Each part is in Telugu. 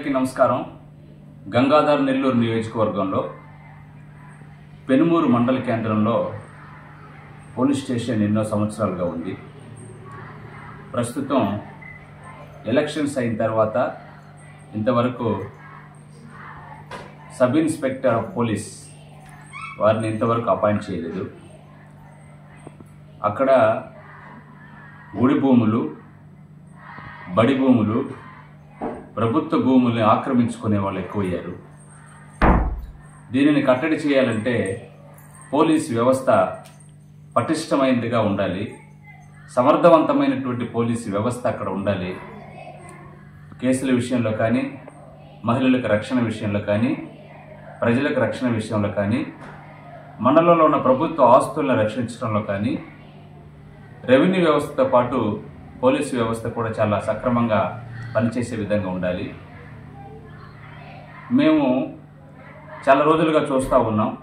నమస్కారం. గంగాధర్ నెల్లూరు నియోజకవర్గంలో పెనుమూరు మండల కేంద్రంలో పోలీస్ స్టేషన్ ఎన్నో సంవత్సరాలుగా ఉంది. ప్రస్తుతం ఎలక్షన్స్ అయిన తర్వాత ఇంతవరకు సబ్ ఇన్స్పెక్టర్ ఆఫ్ పోలీస్ వారిని ఇంతవరకు అపాయింట్ చేయలేదు. అక్కడ గుడి భూములు, బడి భూములు, ప్రభుత్వ భూముల్ని ఆక్రమించుకునే వాళ్ళు ఎక్కువయ్యారు. దీనిని కట్టడి చేయాలంటే పోలీస్ వ్యవస్థ పటిష్టమైనదిగా ఉండాలి. సమర్థవంతమైనటువంటి పోలీసు వ్యవస్థ అక్కడ ఉండాలి. కేసుల విషయంలో కానీ, మహిళలకు రక్షణ విషయంలో కానీ, ప్రజలకు రక్షణ విషయంలో కానీ, మండలంలో ఉన్న ప్రభుత్వ ఆస్తులను రక్షించడంలో కానీ, రెవెన్యూ వ్యవస్థతో పాటు పోలీసు వ్యవస్థ కూడా చాలా సక్రమంగా పనిచేసే విధంగా ఉండాలి. మేము చాలా రోజులుగా చూస్తూ ఉన్నాం.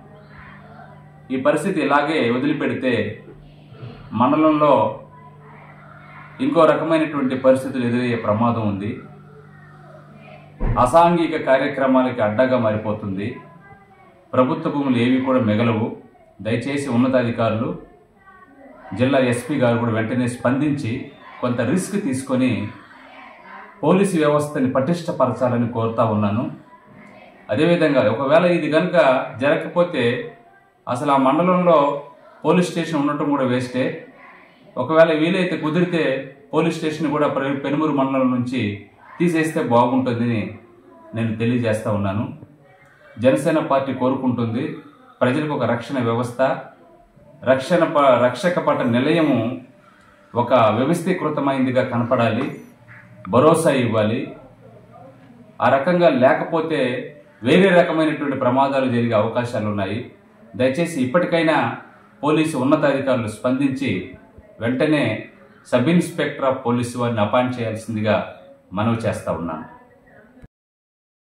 ఈ పరిస్థితి ఇలాగే వదిలిపెడితే మండలంలో ఇంకో రకమైనటువంటి పరిస్థితులు ఎదురయ్యే ప్రమాదం ఉంది. అసాంఘిక కార్యక్రమాలకి అడ్డగా మారిపోతుంది. ప్రభుత్వ భూములు ఏవి కూడా మిగలవు. దయచేసి ఉన్నతాధికారులు, జిల్లా ఎస్పీ గారు కూడా వెంటనే స్పందించి కొంత రిస్క్ తీసుకొని పోలీసు వ్యవస్థని పటిష్టపరచాలని కోరుతా ఉన్నాను. అదేవిధంగా ఒకవేళ ఇది కనుక జరగకపోతే అసలు ఆ మండలంలో పోలీస్ స్టేషన్ ఉండటం కూడా వేస్టే. ఒకవేళ వీలైతే కుదిరితే పోలీస్ స్టేషన్ కూడా పెనుమూరు మండలం నుంచి తీసేస్తే బాగుంటుందని నేను తెలియజేస్తూ ఉన్నాను. జనసేన పార్టీ కోరుకుంటుంది ప్రజలకు ఒక రక్షణ వ్యవస్థ, రక్షక పట నిలయము ఒక వ్యవస్థీకృతమైనదిగా కనపడాలి, భరోసా ఇవ్వాలి. ఆ రకంగా లేకపోతే వేరే రకమైనటువంటి ప్రమాదాలు జరిగే అవకాశాలు ఉన్నాయి. దయచేసి ఇప్పటికైనా పోలీసు ఉన్నతాధికారులు స్పందించి వెంటనే సబ్ ఇన్స్పెక్టర్ ఆఫ్ పోలీసు వారిని అపాయింట్ చేయాల్సిందిగా మనవి చేస్తా ఉన్నాను.